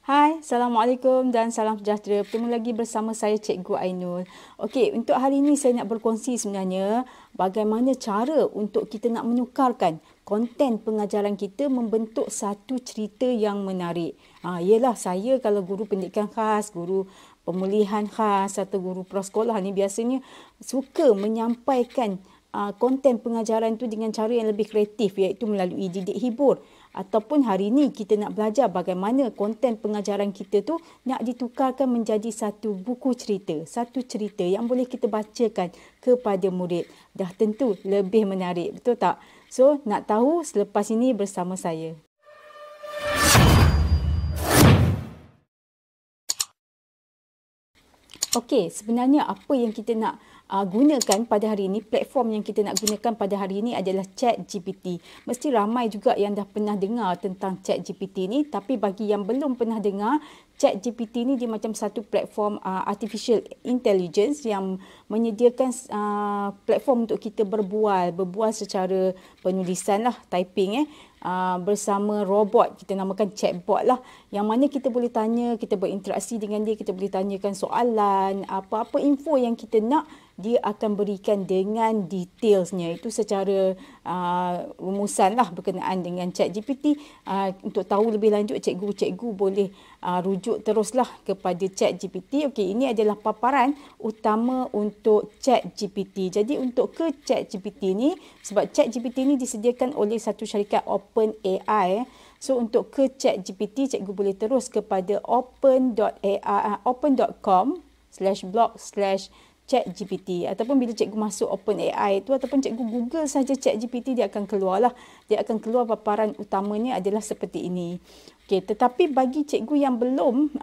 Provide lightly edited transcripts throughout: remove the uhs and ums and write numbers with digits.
Hai, Assalamualaikum dan salam sejahtera. Bertemu lagi bersama saya Cikgu Ainul. Okey, untuk hari ini saya nak berkongsi sebenarnya bagaimana cara untuk kita nak menukarkan konten pengajaran kita membentuk satu cerita yang menarik. Ialah saya kalau guru pendidikan khas, guru pemulihan khas atau guru prasekolah ni biasanya suka menyampaikan konten pengajaran tu dengan cara yang lebih kreatif, iaitu melalui didik hibur. Ataupun hari ini kita nak belajar bagaimana konten pengajaran kita tu nak ditukarkan menjadi satu buku cerita. Satu cerita yang boleh kita bacakan kepada murid. Dah tentu lebih menarik, betul tak? So, nak tahu selepas ini bersama saya. Okey, sebenarnya apa yang kita nak gunakan pada hari ini, platform yang kita nak gunakan pada hari ini adalah ChatGPT. Mesti ramai juga yang dah pernah dengar tentang ChatGPT ni, tapi bagi yang belum pernah dengar, ChatGPT ni dia macam satu platform artificial intelligence yang menyediakan platform untuk kita berbual secara penulisan lah, typing bersama robot, kita namakan chatbot lah, yang mana kita boleh tanya, kita berinteraksi dengan dia, kita boleh tanyakan soalan, apa-apa info yang kita nak, dia akan berikan dengan detailsnya. Itu secara rumusan lah berkenaan dengan ChatGPT. Untuk tahu lebih lanjut, cikgu boleh rujuk teruslah kepada ChatGPT. Okey, ini adalah paparan utama untuk ChatGPT. Jadi untuk ke ChatGPT ni, sebab ChatGPT ni disediakan oleh satu syarikat OpenAI. So untuk ke ChatGPT, cikgu boleh terus kepada open.com/blog/ChatGPT, ataupun bila cikgu masuk OpenAI itu, ataupun cikgu Google saja ChatGPT, dia akan keluarlah. Dia akan keluar paparan utamanya adalah seperti ini. Okey, tetapi bagi cikgu yang belum,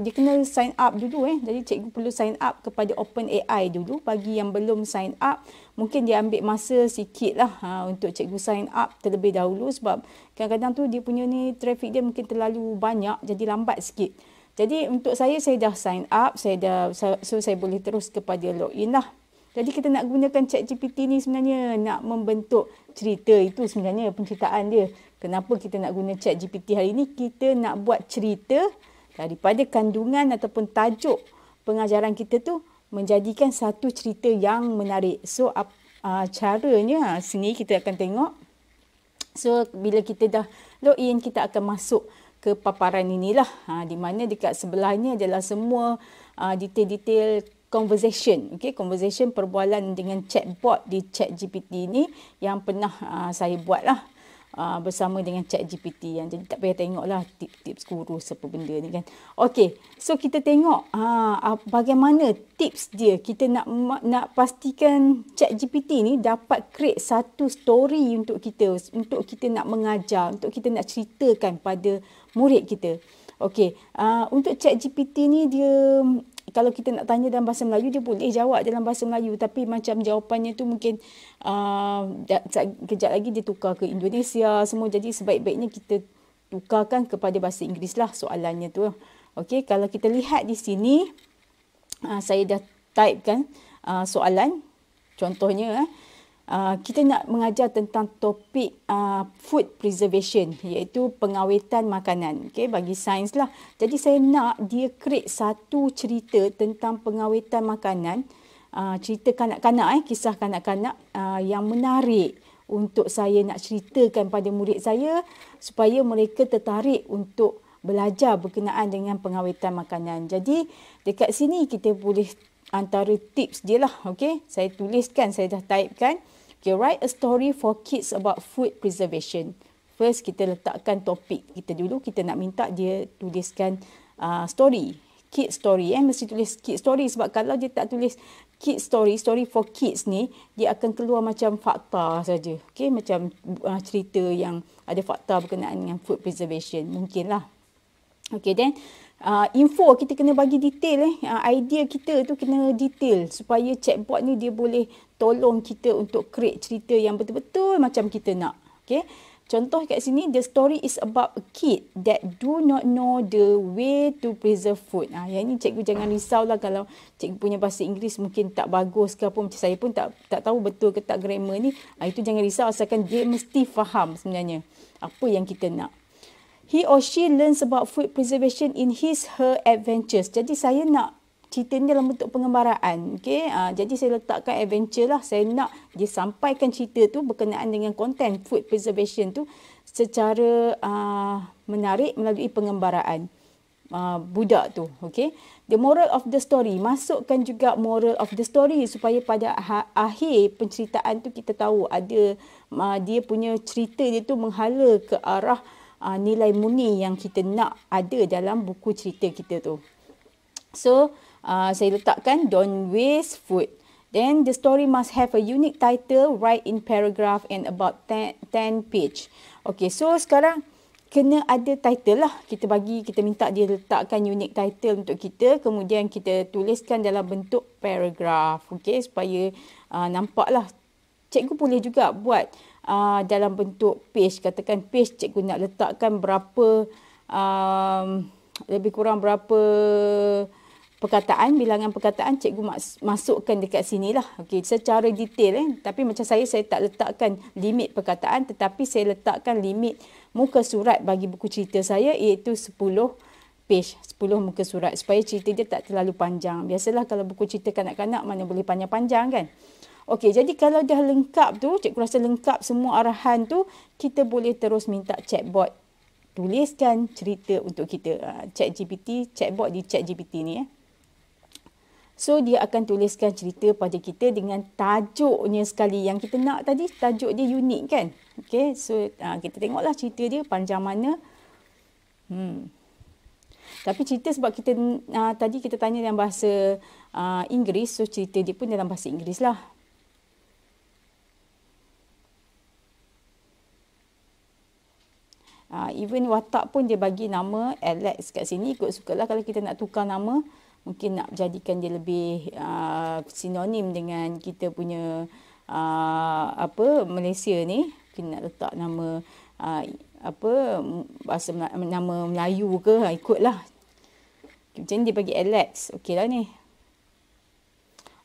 dia kena sign up dulu. Jadi cikgu perlu sign up kepada OpenAI dulu. Bagi yang belum sign up, mungkin dia ambil masa sikit lah untuk cikgu sign up terlebih dahulu, sebab kadang-kadang tu dia punya ni traffic dia mungkin terlalu banyak, jadi lambat sikit. Jadi untuk saya dah sign up, saya boleh terus kepada login lah. Jadi kita nak gunakan ChatGPT ni sebenarnya nak membentuk cerita, itu sebenarnya penceritaan dia. Kenapa kita nak guna ChatGPT hari ni? Kita nak buat cerita daripada kandungan ataupun tajuk pengajaran kita tu menjadikan satu cerita yang menarik. So caranya sini kita akan tengok. So bila kita dah login, kita akan masuk ke paparan inilah, di mana dekat sebelahnya adalah semua detail-detail conversation. Okay, conversation, perbualan dengan chatbot di ChatGPT ni yang pernah saya buat lah bersama dengan ChatGPT. Jadi tak payah tengoklah tips kurus apa benda ni kan. Okey, so kita tengok bagaimana tips dia. Kita nak pastikan ChatGPT ni dapat create satu story untuk kita nak mengajar, untuk kita nak ceritakan pada murid kita. Okey, untuk ChatGPT ni dia, kalau kita nak tanya dalam bahasa Melayu, dia boleh jawab dalam bahasa Melayu, tapi macam jawapannya tu mungkin kejap lagi dia tukar ke Indonesia semua. Jadi sebaik-baiknya kita tukarkan kepada bahasa Inggeris lah soalannya tu. Okey, kalau kita lihat di sini, saya dah typekan soalan. Contohnya, kita nak mengajar tentang topik food preservation, iaitu pengawetan makanan. Okay, bagi sains lah. Jadi saya nak dia create satu cerita tentang pengawetan makanan, cerita kanak-kanak, kisah kanak-kanak yang menarik untuk saya nak ceritakan pada murid saya, supaya mereka tertarik untuk belajar berkenaan dengan pengawetan makanan. Jadi dekat sini kita boleh antara tips dia lah. Okay, saya tuliskan, saya dah typekan. Okay, write a story for kids about food preservation. First, kita letakkan topik kita dulu. Kita nak minta dia tuliskan story. Kid story. Mesti tulis kid story, sebab kalau dia tak tulis kid story, story for kids ni, dia akan keluar macam fakta saja. Okay, macam cerita yang ada fakta berkenaan dengan food preservation. Mungkinlah. Okay, then info kita kena bagi detail. Idea kita tu kena detail, supaya chatbot ni dia boleh tolong kita untuk create cerita yang betul-betul macam kita nak. Okay. Contoh kat sini, the story is about a kid that do not know the way to preserve food. Yang ni cikgu jangan risaulah kalau cikgu punya bahasa Inggeris mungkin tak bagus ke apa. Macam saya pun tak tahu betul ke tak grammar ni. Itu jangan risau, asalkan dia mesti faham sebenarnya apa yang kita nak. He or she learns about food preservation in her adventures. Jadi saya nak cerita ni dalam bentuk pengembaraan. Okay? Jadi saya letakkan adventure lah. Saya nak dia sampaikan cerita tu berkenaan dengan konten food preservation tu secara menarik melalui pengembaraan budak tu. Okay? The moral of the story. Masukkan juga moral of the story supaya pada akhir penceritaan tu kita tahu ada dia punya cerita dia tu menghala ke arah nilai murni yang kita nak ada dalam buku cerita kita tu. So, saya letakkan don't waste food. Then the story must have a unique title, write in paragraph and about 10 page. Okay, so sekarang kena ada title lah. Kita minta dia letakkan unique title untuk kita. Kemudian kita tuliskan dalam bentuk paragraph. Okay, supaya nampaklah. Cikgu boleh juga buat dalam bentuk page. Katakan page cikgu nak letakkan berapa, lebih kurang berapa perkataan, bilangan perkataan cikgu masukkan dekat sini lah. Okay, secara detail. Tapi macam saya tak letakkan limit perkataan, tetapi saya letakkan limit muka surat bagi buku cerita saya iaitu 10 page, 10 muka surat supaya cerita dia tak terlalu panjang. Biasalah kalau buku cerita kanak-kanak mana boleh panjang-panjang kan. Okey, jadi kalau dah lengkap tu, cikgu rasa lengkap semua arahan tu, kita boleh terus minta chatbot tuliskan cerita untuk kita. Chatbot di ChatGPT ni. So, dia akan tuliskan cerita pada kita dengan tajuknya sekali. Yang kita nak tadi, tajuk dia unik kan? Okey, so kita tengoklah cerita dia panjang mana. Tapi cerita sebab kita tadi kita tanya dalam bahasa Inggeris, so cerita dia pun dalam bahasa Inggeris lah. Even watak pun dia bagi nama Alex kat sini. Ikut sukalah kalau kita nak tukar nama. Mungkin nak jadikan dia lebih sinonim dengan kita punya Malaysia ni. Mungkin nak letak nama bahasa nama Melayu ke, ikutlah. Macam ni dia bagi Alex. Okey lah ni.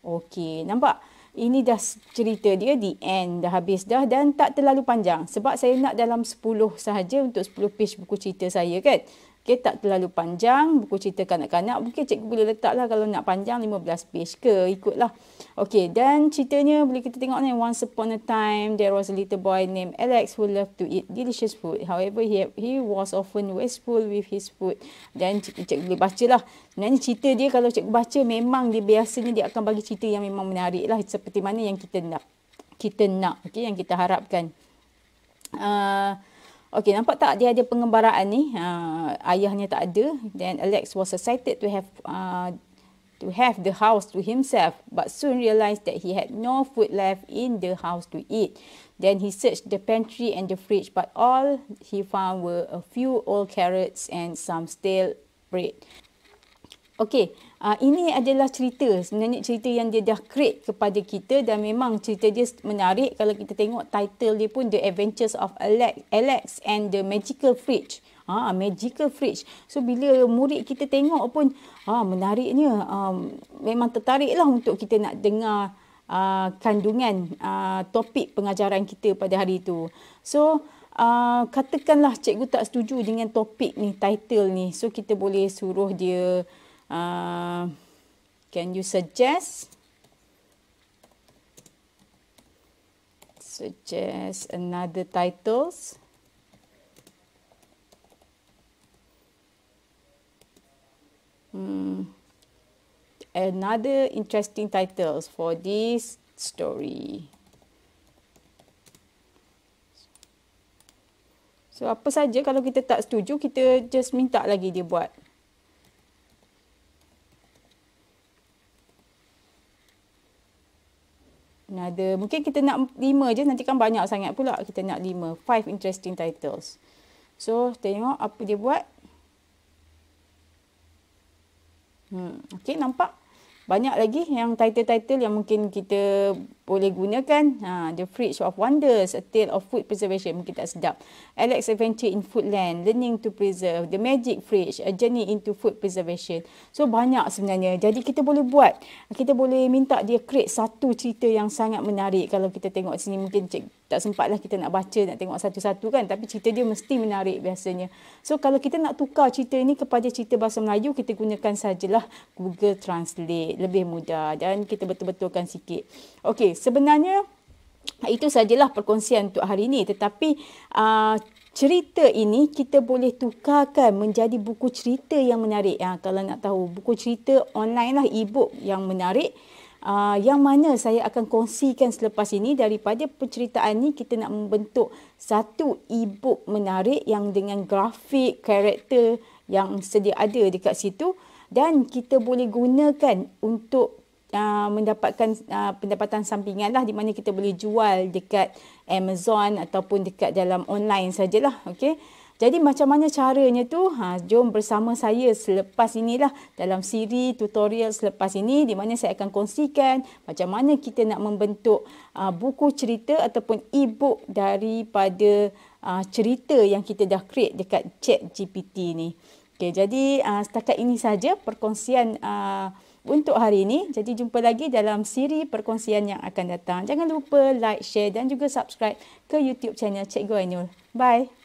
Okey, nampak? Ini dah cerita dia, the end, dah habis dah dan tak terlalu panjang. Sebab saya nak dalam 10 sahaja untuk 10 page buku cerita saya kan. Okay, tak terlalu panjang, buku cerita kanak-kanak. Mungkin cikgu boleh letaklah kalau nak panjang 15 page ke, ikutlah. Okey, dan ceritanya boleh kita tengok ni. Once upon a time, there was a little boy named Alex who loved to eat delicious food. However, he was often wasteful with his food. Dan cikgu boleh bacalah. Sebenarnya cerita dia kalau cikgu baca memang dia biasanya dia akan bagi cerita yang memang menarik lah. Seperti mana yang kita nak. Okay, yang kita harapkan. Okey, nampak tak dia ada pengembaraan ni? Ayahnya tak ada. Then Alex was excited to have the house to himself, but soon realized that he had no food left in the house to eat. Then he searched the pantry and the fridge, but all he found were a few old carrots and some stale bread. Okey, ini adalah cerita. Sebenarnya cerita yang dia dah create kepada kita dan memang cerita dia menarik. Kalau kita tengok title dia pun The Adventures of Alex and the Magical Fridge. Magical Fridge. So bila murid kita tengok pun menariknya. Memang tertariklah untuk kita nak dengar kandungan topik pengajaran kita pada hari itu. So katakanlah cikgu tak setuju dengan topik ni, title ni. So kita boleh suruh dia can you suggest another titles? Another interesting titles for this story. So apa saja kalau kita tak setuju, kita just minta lagi dia buat. Mungkin kita nak 5 je, nanti kan banyak sangat pula. Kita nak 5, 5 interesting titles. So, tengok apa dia buat. Okey, nampak? Banyak lagi yang title-title yang mungkin kita boleh gunakan. The Fridge of Wonders, A Tale of Food Preservation, mungkin tak sedap. Alex Adventure in Foodland, Learning to Preserve, The Magic Fridge, A Journey into Food Preservation. So banyak sebenarnya. Jadi kita boleh buat. Kita boleh minta dia create satu cerita yang sangat menarik. Kalau kita tengok sini mungkin tak sempatlah kita nak baca, nak tengok satu-satu kan. Tapi cerita dia mesti menarik biasanya. So kalau kita nak tukar cerita ini kepada cerita bahasa Melayu, kita gunakan sajalah Google Translate. Lebih mudah dan kita betul-betulkan sikit. Okey, sebenarnya itu sajalah perkongsian untuk hari ini. Tetapi cerita ini kita boleh tukarkan menjadi buku cerita yang menarik. Kalau nak tahu, buku cerita online lah, e-book yang menarik. Yang mana saya akan kongsikan selepas ini. Daripada penceritaan ni kita nak membentuk satu e-book menarik yang dengan grafik, karakter yang sedia ada dekat situ. Dan kita boleh gunakan untuk mendapatkan pendapatan sampingan lah, di mana kita boleh jual dekat Amazon ataupun dekat dalam online sajalah. Okey. Jadi macam mana caranya tu? Jom bersama saya selepas inilah dalam siri tutorial selepas ini, di mana saya akan kongsikan macam mana kita nak membentuk buku cerita ataupun e-book daripada cerita yang kita dah create dekat ChatGPT ni. Okey, jadi setakat ini saja perkongsian untuk hari ini. Jadi jumpa lagi dalam siri perkongsian yang akan datang. Jangan lupa like, share dan juga subscribe ke YouTube channel Cikgu Ainul. Bye.